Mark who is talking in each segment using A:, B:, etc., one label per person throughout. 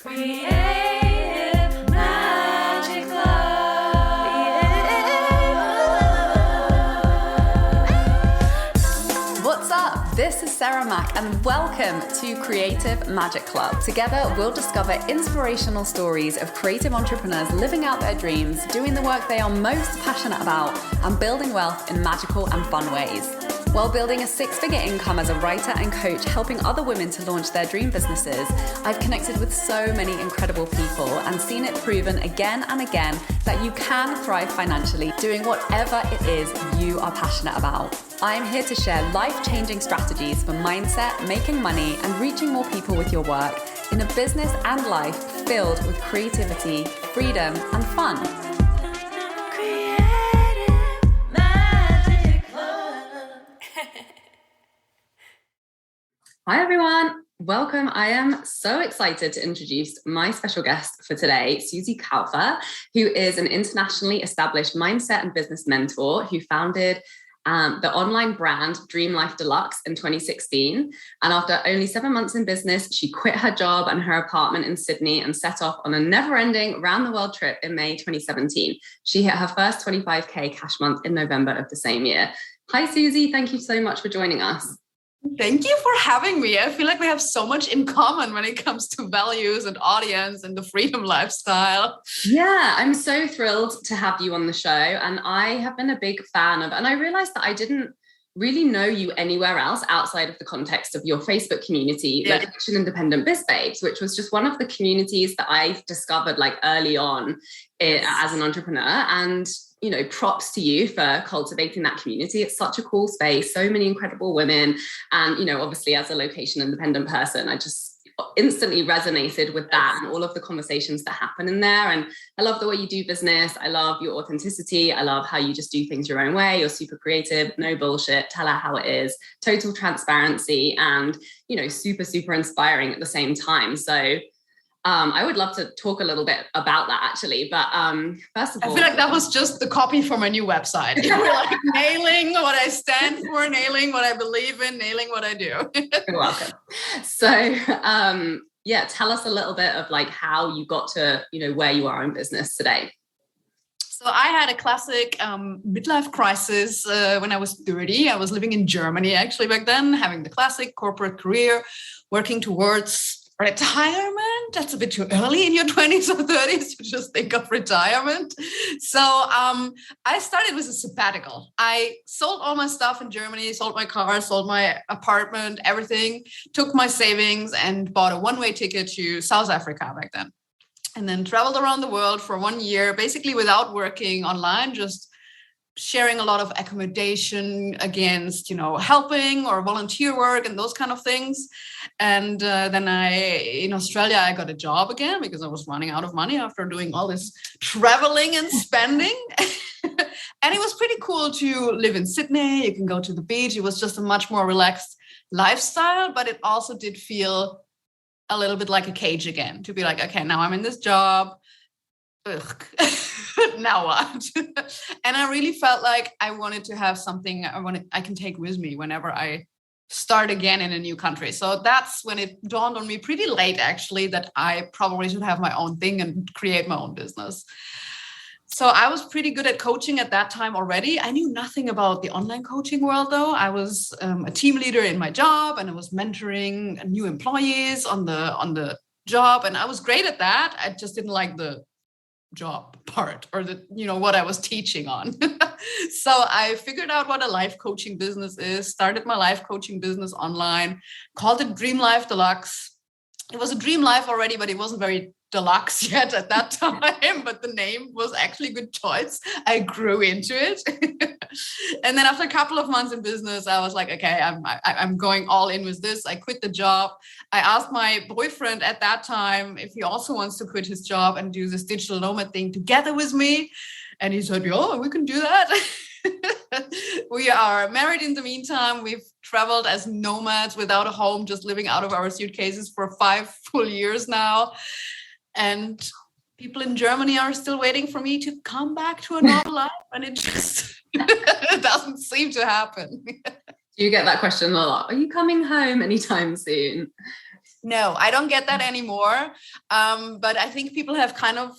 A: Creative Magic Club. What's up? This is Sarah Mack and welcome to Creative Magic Club. Together, we'll discover inspirational stories of creative entrepreneurs living out their dreams, doing the work they are most passionate about, and building wealth in magical and fun ways. While building a six-figure income as a writer and coach, helping other women to launch their dream businesses, I've connected with so many incredible people and seen it proven again and again that you can thrive financially doing whatever it is you are passionate about. I'm here to share life-changing strategies for mindset, making money, and reaching more people with your work in a business and life filled with creativity, freedom, and fun. Hi everyone, welcome. I am so excited to introduce my special guest for today, Susi, who is an internationally established mindset and business mentor who founded the online brand Dream Life Deluxe in 2016. And after only 7 months in business, she quit her job and her apartment in Sydney and set off on a never-ending round-the-world trip in May 2017. She hit her first 25K cash month in November of the same year. Hi Susi, thank you so much for joining us.
B: Thank you for having me. I feel like we have so much in common when it comes to values and audience and the freedom lifestyle.
A: Yeah, I'm so thrilled to have you on the show. And I have been a big fan of, and I realized that I didn't really know you anywhere else outside of the context of your Facebook community, like Action Independent Biz Babes, which was just one of the communities that I discovered like early on as an entrepreneur. And you know, props to you for cultivating that community. It's such a cool space, so many incredible women. And, you know, obviously as a location independent person, I just instantly resonated with that and all of the conversations that happen in there. And I love the way you do business. I love your authenticity. I love how you just do things your own way. You're super creative, no bullshit, tell her how it is, total transparency, and, you know, super, super inspiring at the same time. So I would love to talk a little bit about that actually, but first of all,
B: I feel like that was just the copy for my new website. You were like nailing what I stand for, nailing what I believe in, nailing what I do.
A: You're welcome. So yeah, tell us a little bit of like how you got to, you know, where you are in business today.
B: So I had a classic midlife crisis when I was 30. I was living in Germany actually back then, having the classic corporate career, working towards retirement. That's a bit too early in your 20s or 30s to just think of retirement. So I started with a sabbatical. I sold all my stuff in Germany, sold my car, sold my apartment, everything, took my savings and bought a one-way ticket to South Africa back then. And then traveled around the world for 1 year, basically without working online, just sharing a lot of accommodation against, you know, helping or volunteer work and those kind of things. And then in Australia, I got a job again because I was running out of money after doing all this traveling and spending. And it was pretty cool to live in Sydney. You can go to the beach. It was just a much more relaxed lifestyle, but it also did feel a little bit like a cage again, to be like, okay, now I'm in this job. Ugh. Now what? And I really felt like I wanted to have something I can take with me whenever I start again in a new country. So that's when it dawned on me pretty late, actually, that I probably should have my own thing and create my own business. So I was pretty good at coaching at that time already. I knew nothing about the online coaching world, though. I was a team leader in my job, and I was mentoring new employees on the job, and I was great at that. I just didn't like the job part or what I was teaching on. So I figured out what a life coaching business is, started my life coaching business online, called it Dream Life Deluxe. It was a dream life already, but it wasn't very deluxe yet at that time, but the name was actually a good choice. I grew into it. And then after a couple of months in business, I was like, okay, I'm going all in with this. I quit the job. I asked my boyfriend at that time if he also wants to quit his job and do this digital nomad thing together with me. And he said, oh, we can do that. We are married in the meantime. We've traveled as nomads without a home, just living out of our suitcases for 5 full years now. And people in Germany are still waiting for me to come back to a normal life. And it just it doesn't seem to happen.
A: You get that question a lot. Are you coming home anytime soon?
B: No, I don't get that anymore. But I think people have kind of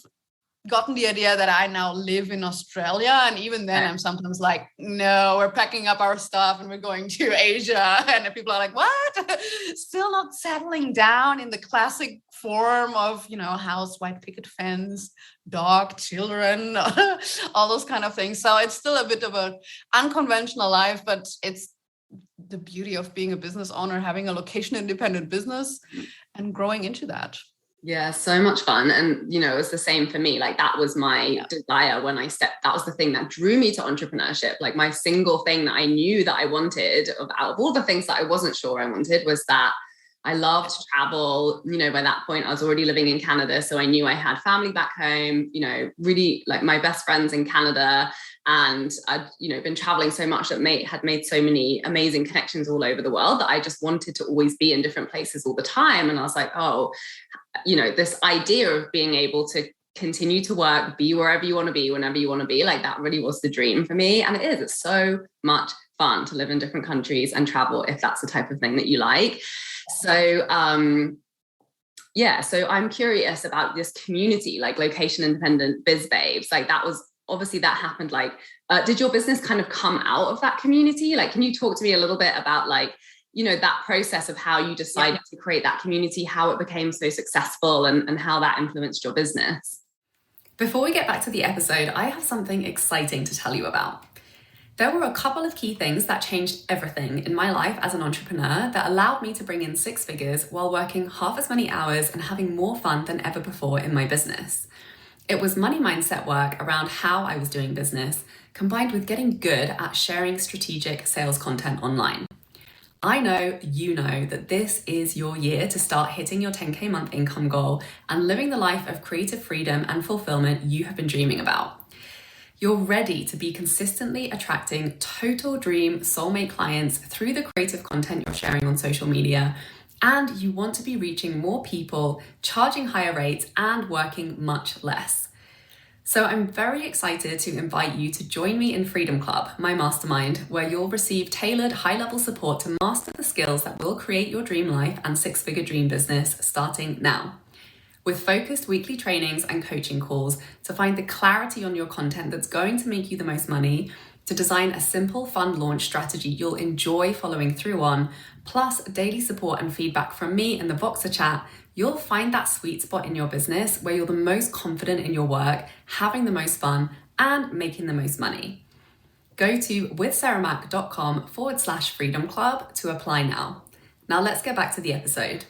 B: gotten the idea that I now live in Australia. And even then I'm sometimes like, no, we're packing up our stuff and we're going to Asia. And people are like, what? Still not settling down in the classic form of, house, white picket fence, dog, children, all those kind of things. So it's still a bit of an unconventional life, but it's the beauty of being a business owner, having a location independent business and growing into that.
A: Yeah, so much fun. And, it was the same for me. Like that was my desire when I stepped, that was the thing that drew me to entrepreneurship. Like my single thing that I knew that I wanted out of all the things that I wasn't sure I wanted was that I loved travel. By that point I was already living in Canada. So I knew I had family back home, really like my best friends in Canada. And I'd, been traveling so much that had made so many amazing connections all over the world that I just wanted to always be in different places all the time. And I was like, this idea of being able to continue to work, be wherever you want to be, whenever you want to be, like that really was the dream for me. And it's so much fun to live in different countries and travel if that's the type of thing that you like. So, so I'm curious about this community, like location independent biz babes. Like that was obviously that happened. Like, did your business kind of come out of that community? Like, can you talk to me a little bit about like, that process of how you decided to create that community, how it became so successful and how that influenced your business?
C: Before we get back to the episode, I have something exciting to tell you about. There were a couple of key things that changed everything in my life as an entrepreneur that allowed me to bring in 6 figures while working half as many hours and having more fun than ever before in my business. It was money mindset work around how I was doing business, combined with getting good at sharing strategic sales content online. I know you know that this is your year to start hitting your 10K month income goal and living the life of creative freedom and fulfillment you have been dreaming about. You're ready to be consistently attracting total dream soulmate clients through the creative content you're sharing on social media, and you want to be reaching more people, charging higher rates, and working much less. So I'm very excited to invite you to join me in Freedom Club, my mastermind, where you'll receive tailored high-level support to master the skills that will create your dream life and 6-figure dream business starting now. With focused weekly trainings and coaching calls to find the clarity on your content that's going to make you the most money, to design a simple, fun launch strategy you'll enjoy following through on, plus daily support and feedback from me in the Voxer chat, you'll find that sweet spot in your business where you're the most confident in your work, having the most fun, and making the most money. Go to withsarahmac.com/freedom club to apply now. Now let's get back to the episode.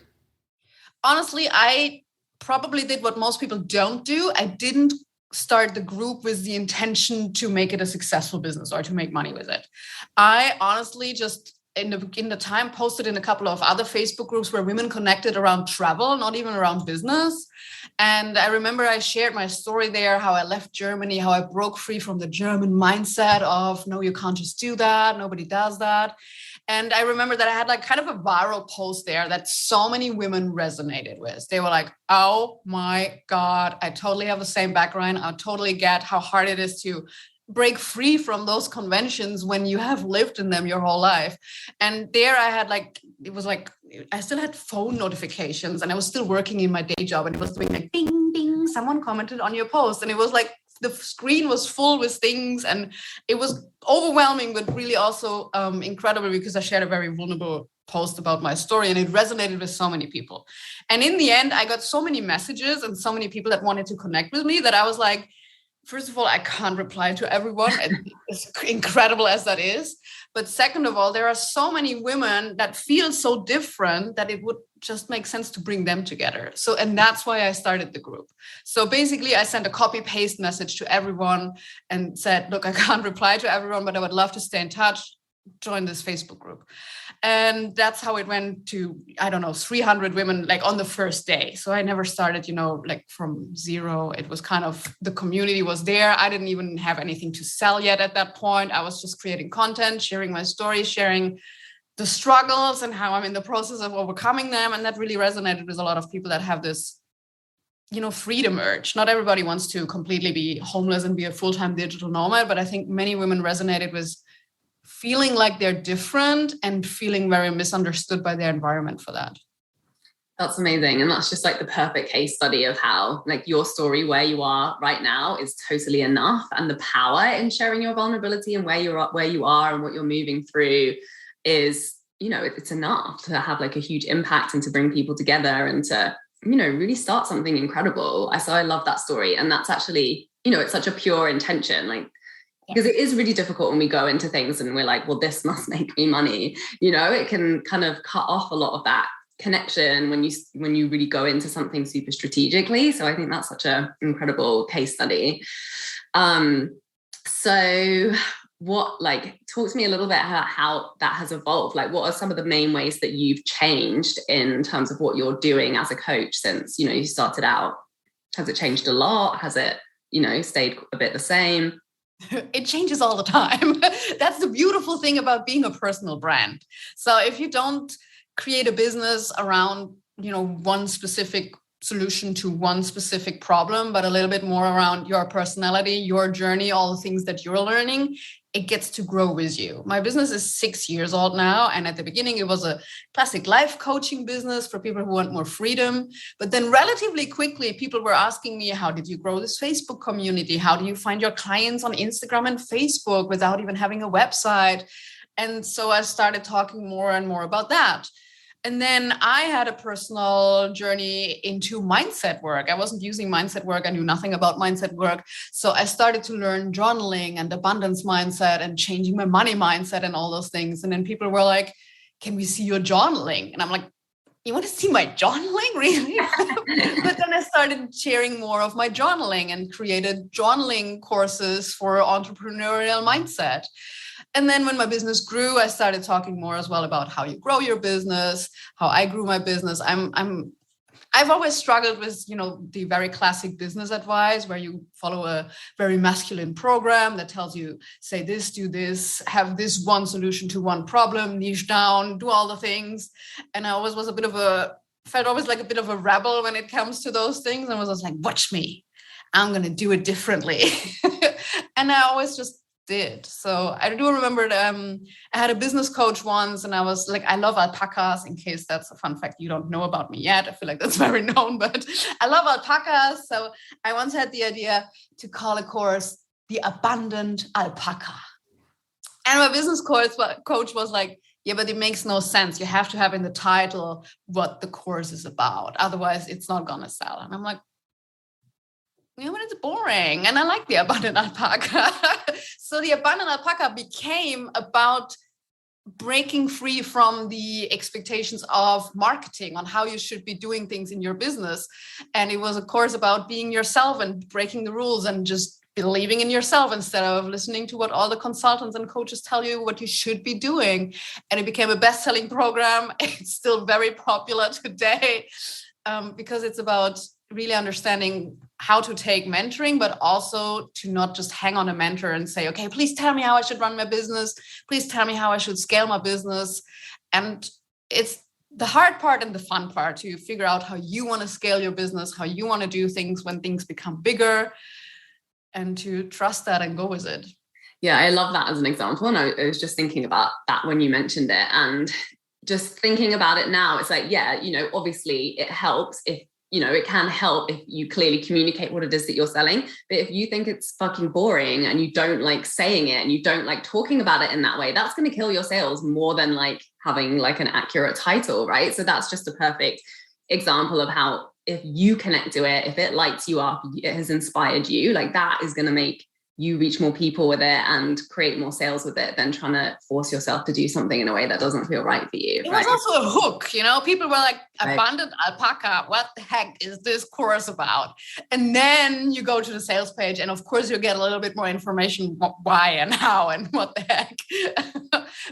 B: Honestly, I probably did what most people don't do. I didn't start the group with the intention to make it a successful business or to make money with it. I honestly just in the time posted in a couple of other Facebook groups where women connected around travel, not even around business. And I remember I shared my story there, how I left Germany, how I broke free from the German mindset of, no, you can't just do that. Nobody does that. And I remember that I had like kind of a viral post there that so many women resonated with. They were like, oh my God, I totally have the same background. I totally get how hard it is to break free from those conventions when you have lived in them your whole life. And there I had like, it was like, I still had phone notifications and I was still working in my day job and it was doing like, ding, ding, someone commented on your post. And it was like, the screen was full with things and it was overwhelming, but really also incredible because I shared a very vulnerable post about my story and it resonated with so many people. And in the end, I got so many messages and so many people that wanted to connect with me that I was like, first of all, I can't reply to everyone, as incredible as that is. But second of all, there are so many women that feel so different that it would just make sense to bring them together. So, and that's why I started the group. So basically, I sent a copy-paste message to everyone and said, look, I can't reply to everyone, but I would love to stay in touch. Join this Facebook group. And that's how it went to, 300 women like on the first day. So I never started, like from zero. It was kind of, the community was there. I didn't even have anything to sell yet at that point. I was just creating content, sharing my story, sharing the struggles and how I'm in the process of overcoming them. And that really resonated with a lot of people that have this, freedom urge. Not everybody wants to completely be homeless and be a full-time digital nomad, but I think many women resonated with feeling like they're different and feeling very misunderstood by their environment for that.
A: That's amazing. And that's just like the perfect case study of how like your story where you are right now is totally enough. And the power in sharing your vulnerability and where you are and what you're moving through is, you know, it's enough to have like a huge impact and to bring people together and to, you know, really start something incredible. So I love that story. And that's actually, you know, it's such a pure intention, like, because it is really difficult when we go into things and we're like, well, this must make me money. You know, it can kind of cut off a lot of that connection when you really go into something super strategically. So I think that's such an incredible case study. So what, like, talk to me a little bit about how that has evolved. Like, what are some of the main ways that you've changed in terms of what you're doing as a coach since, you know, you started out? Has it changed a lot? Has it, you know, stayed a bit the same?
B: It changes all the time. That's the beautiful thing about being a personal brand. So if you don't create a business around, you know, one specific solution to one specific problem, but a little bit more around your personality, your journey, all the things that you're learning, it gets to grow with you. My business is 6 years old now. And at the beginning, it was a classic life coaching business for people who want more freedom. But then relatively quickly, people were asking me, how did you grow this Facebook community? How do you find your clients on Instagram and Facebook without even having a website? And so I started talking more and more about that. And then I had a personal journey into mindset work. I wasn't using mindset work. I knew nothing about mindset work. So I started to learn journaling and abundance mindset and changing my money mindset and all those things. And then people were like, can we see your journaling? And I'm like, you want to see my journaling? Really? But then I started sharing more of my journaling and created journaling courses for entrepreneurial mindset. And then when my business grew, I started talking more as well about how you grow your business, how I grew my business. I've always struggled with, you know, the very classic business advice where you follow a very masculine program that tells you, say this, do this, have this one solution to one problem, niche down, do all the things. And I always was felt always like a bit of a rebel when it comes to those things. And was just like, watch me, I'm going to do it differently. And I always just did. So I do remember I had a business coach once and I was like, I love alpacas, in case that's a fun fact you don't know about me yet. I feel like that's very known, but I love alpacas. So I once had the idea to call a course The Abundant Alpaca. And my business coach was like, yeah, but it makes no sense. You have to have in the title what the course is about. Otherwise it's not going to sell. And I'm like, you know, it's boring. And I like the Abundant Alpaca. So the Abundant Alpaca became about breaking free from the expectations of marketing on how you should be doing things in your business. And it was a course about being yourself and breaking the rules and just believing in yourself instead of listening to what all the consultants and coaches tell you what you should be doing. And it became a best-selling program. It's still very popular today because it's about really understanding how to take mentoring, but also to not just hang on a mentor and say, okay, please tell me how I should run my business. Please tell me how I should scale my business. And it's the hard part and the fun part to figure out how you want to scale your business, how you want to do things when things become bigger, and to trust that and go with it.
A: Yeah, I love that as an example. And I was just thinking about that when you mentioned it, and just thinking about it now, it's like, yeah, you know, obviously it helps if, you know, it can help if you clearly communicate what it is that you're selling. But if you think it's fucking boring and you don't like saying it and you don't like talking about it in that way, that's going to kill your sales more than like having like an accurate title, right? So that's just a perfect example of how if you connect to it, if it lights you up, it has inspired you, like that is going to make you reach more people with it and create more sales with it than trying to force yourself to do something in a way that doesn't feel right for you.
B: It was also a hook, you know, people were like, Abundant Alpaca, what the heck is this course about? And then you go to the sales page and of course you get a little bit more information, why and how and what the heck.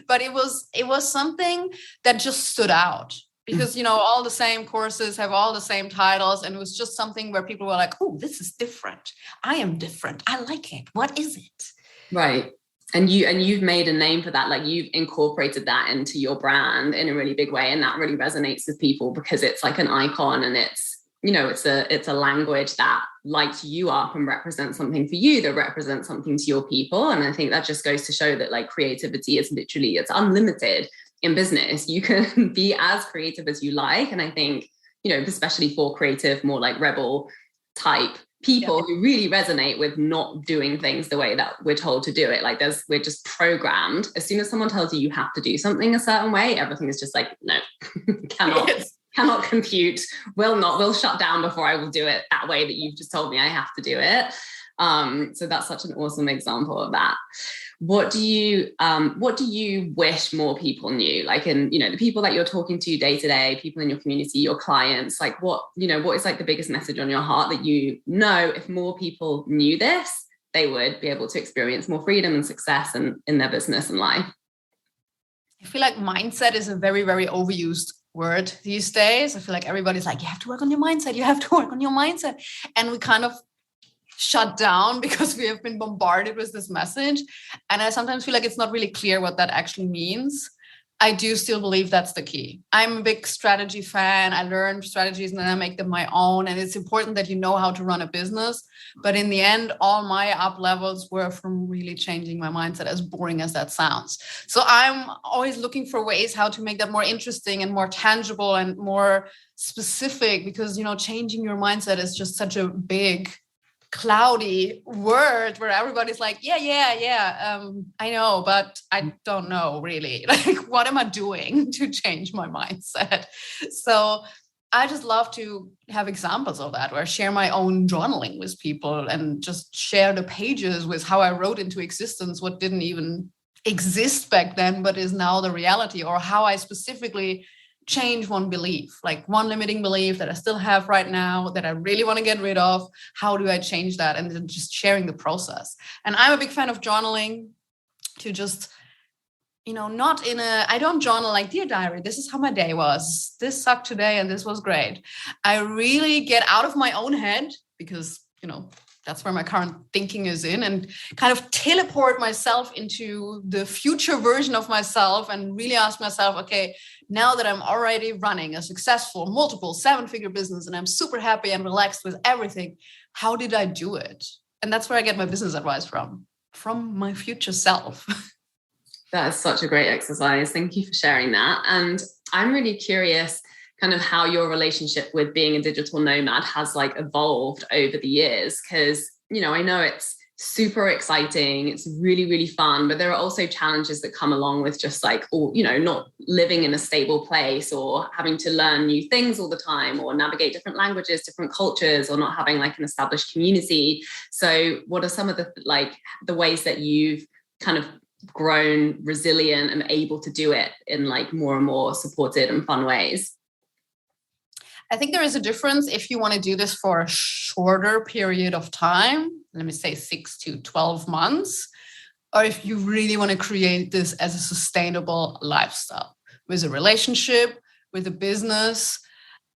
B: But it was something that just stood out. Because, you know, all the same courses have all the same titles. And it was just something where people were like, oh, this is different. I am different. I like it. What is it?
A: Right. And you've made a name for that. Like you've incorporated that into your brand in a really big way. And that really resonates with people because it's like an icon and it's, you know, it's a language that lights you up and represents something for you, that represents something to your people. And I think that just goes to show that like creativity is literally, it's unlimited. In business, you can be as creative as you like. And I think, especially for creative, more like rebel type people who really resonate with not doing things the way that we're told to do it. Like we're just programmed. As soon as someone tells you have to do something a certain way, everything is just like, no, cannot compute, will shut down before I will do it that way that you've just told me I have to do it. So that's such an awesome example of that. What do you wish more people knew? Like, in, the people that you're talking to day to day, people in your community, your clients, like what is like the biggest message on your heart that if more people knew this, they would be able to experience more freedom and success in their business and life?
B: I feel like mindset is a very, very overused word these days. I feel like everybody's like, you have to work on your mindset. You have to work on your mindset. And we kind of shut down because we have been bombarded with this message. And I sometimes feel like it's not really clear what that actually means. I do still believe that's the key. I'm a big strategy fan. I learn strategies and then I make them my own. And it's important that you know how to run a business. But in the end, all my up levels were from really changing my mindset, as boring as that sounds. So I'm always looking for ways how to make that more interesting and more tangible and more specific, because, changing your mindset is just such a big, cloudy word where everybody's like, I know, but I don't know really. Like, what am I doing to change my mindset? So I just love to have examples of that, where I share my own journaling with people and just share the pages with how I wrote into existence what didn't even exist back then, but is now the reality, or how I specifically change one belief, like one limiting belief that I still have right now that I really want to get rid of. How do I change that? And then just sharing the process. And I'm a big fan of journaling, to just, I don't journal like, dear diary, this is how my day was. This sucked today and this was great. I really get out of my own head, because, that's where my current thinking is in, and kind of teleport myself into the future version of myself and really ask myself, okay, now that I'm already running a successful multiple 7-figure business and I'm super happy and relaxed with everything, how did I do it? And that's where I get my business advice from my future self.
A: That is such a great exercise. Thank you for sharing that. And I'm really curious kind of how your relationship with being a digital nomad has like evolved over the years, because I know it's super exciting, it's really, really fun, but there are also challenges that come along with just like, not living in a stable place, or having to learn new things all the time, or navigate different languages, different cultures, or not having like an established community. So what are some of the ways that you've kind of grown resilient and able to do it in like more and more supported and fun ways?
B: I think there is a difference if you want to do this for a shorter period of time, let me say 6 to 12 months, or if you really want to create this as a sustainable lifestyle with a relationship, with a business,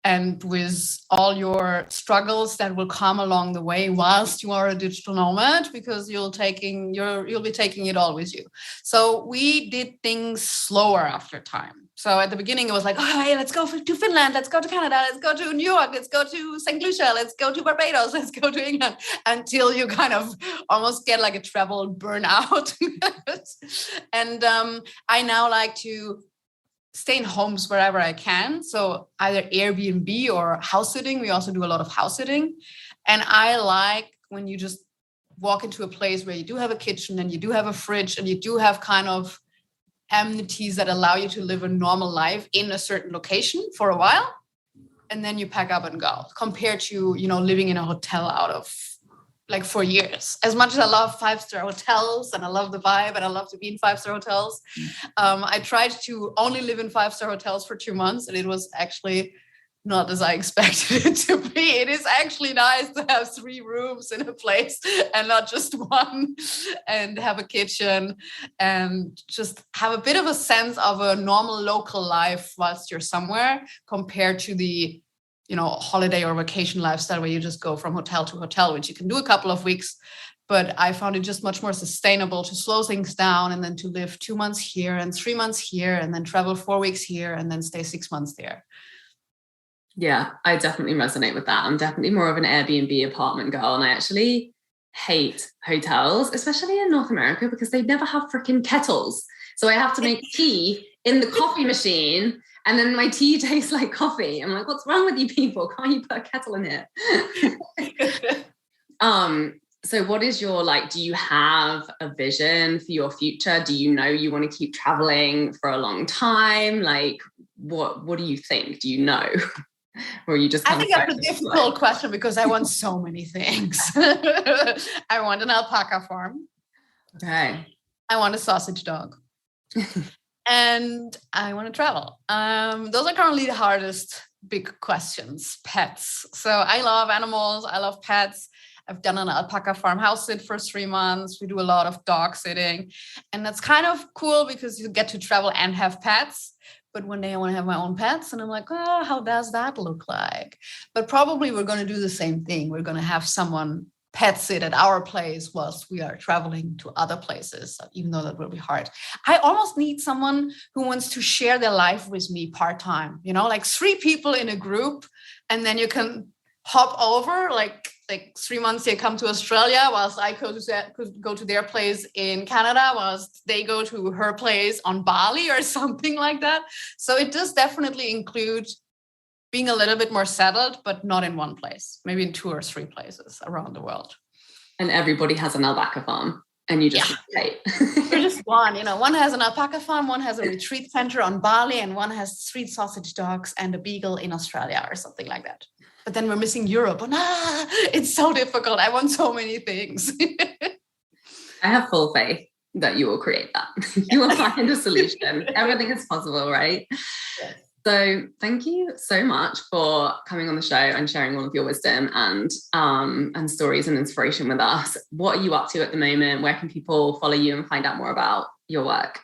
B: and with all your struggles that will come along the way whilst you are a digital nomad, because you'll be taking it all with you. So we did things slower after time. So at the beginning, it was like, oh, hey, let's go to Finland, let's go to Canada, let's go to New York, let's go to St. Lucia, let's go to Barbados, let's go to England, until you kind of almost get like a travel burnout. And I now like to stay in homes wherever I can. So either Airbnb or house sitting. We also do a lot of house sitting. And I like when you just walk into a place where you do have a kitchen and you do have a fridge and you do have kind of amenities that allow you to live a normal life in a certain location for a while, and then you pack up and go, compared to living in a hotel out of like 4 years. As much as I love 5-star hotels and I love the vibe and I love to be in 5-star hotels, I tried to only live in 5-star hotels for 2 months, and it was actually not as I expected it to be. It is actually nice to have 3 rooms in a place and not just one, and have a kitchen and just have a bit of a sense of a normal local life whilst you're somewhere, compared to the holiday or vacation lifestyle where you just go from hotel to hotel, which you can do a couple of weeks. But I found it just much more sustainable to slow things down, and then to live 2 months here and 3 months here, and then travel 4 weeks here and then stay 6 months there.
A: Yeah, I definitely resonate with that. I'm definitely more of an Airbnb apartment girl, and I actually hate hotels, especially in North America, because they never have freaking kettles. So I have to make tea in the coffee machine And then my tea tastes like coffee. I'm like, what's wrong with you people? Can't you put a kettle in here? So what is your, like, do you have a vision for your future? Do you know you want to keep traveling for a long time? Like, what do you think? Do you know? Or you just
B: I think that's a difficult question because I want so many things. I want an alpaca farm.
A: Okay.
B: I want a sausage dog. And I want to travel. Those are currently the hardest big questions. Pets. So I love animals. I love pets. I've done an alpaca farm house sit for 3 months. We do a lot of dog sitting. And that's kind of cool because you get to travel and have pets. But one day I want to have my own pets. And I'm like, oh, how does that look like? But probably we're going to do the same thing. We're going to have someone pet sit at our place whilst we are traveling to other places, even though that will be hard. I almost need someone who wants to share their life with me part-time, like 3 people in a group. And then you can hop over, like 3 months they come to Australia whilst I go to their place in Canada, whilst they go to her place on Bali or something like that. So it does definitely include being a little bit more settled, but not in one place, maybe in 2 or 3 places around the world.
A: And everybody has an alpaca farm and you just rotate.
B: You're just one, one has an alpaca farm, one has a retreat center on Bali, and one has 3 sausage dogs and a beagle in Australia or something like that. But then we're missing Europe. It's so difficult. I want so many things.
A: I have full faith that you will create that. You will find a solution. Everything is possible, right?
B: Yes.
A: So thank you so much for coming on the show and sharing all of your wisdom and stories and inspiration with us. What are you up to at the moment? Where can people follow you and find out more about your work?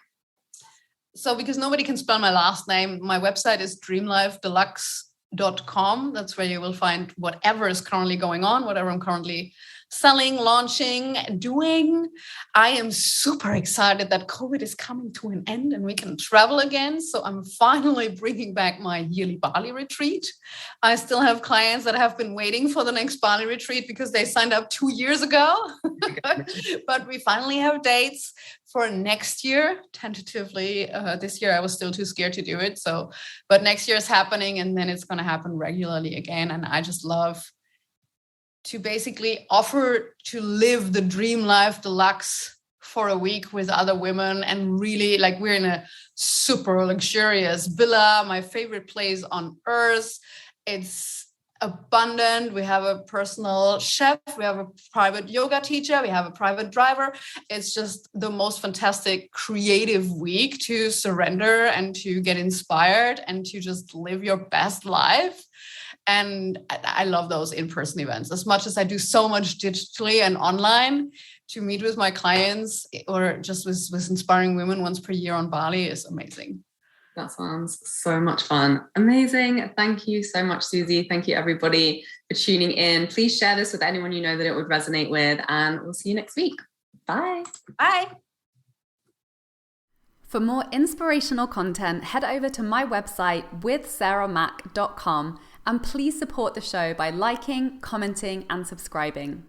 B: So because nobody can spell my last name, my website is dreamlifedeluxe.com. That's where you will find whatever is currently going on, whatever I'm currently selling, launching, doing. I am super excited that COVID is coming to an end and we can travel again. So I'm finally bringing back my yearly Bali retreat. I still have clients that have been waiting for the next Bali retreat because they signed up 2 years ago. But we finally have dates for next year, tentatively. This year I was still too scared to do it. But next year is happening, and then it's going to happen regularly again. And I just love to basically offer to live the dream life deluxe for a week with other women. And really, like, we're in a super luxurious villa, my favorite place on earth. It's abundant. We have a personal chef. We have a private yoga teacher. We have a private driver. It's just the most fantastic creative week to surrender and to get inspired and to just live your best life. And I love those in-person events as much as I do so much digitally and online. To meet with my clients or just with inspiring women once per year on Bali is amazing.
A: That sounds so much fun. Amazing. Thank you so much, Susi. Thank you, everybody, for tuning in. Please share this with anyone you know that it would resonate with, and we'll see you next week. Bye.
B: Bye.
C: For more inspirational content, head over to my website withsarahmac.com and please support the show by liking, commenting, and subscribing.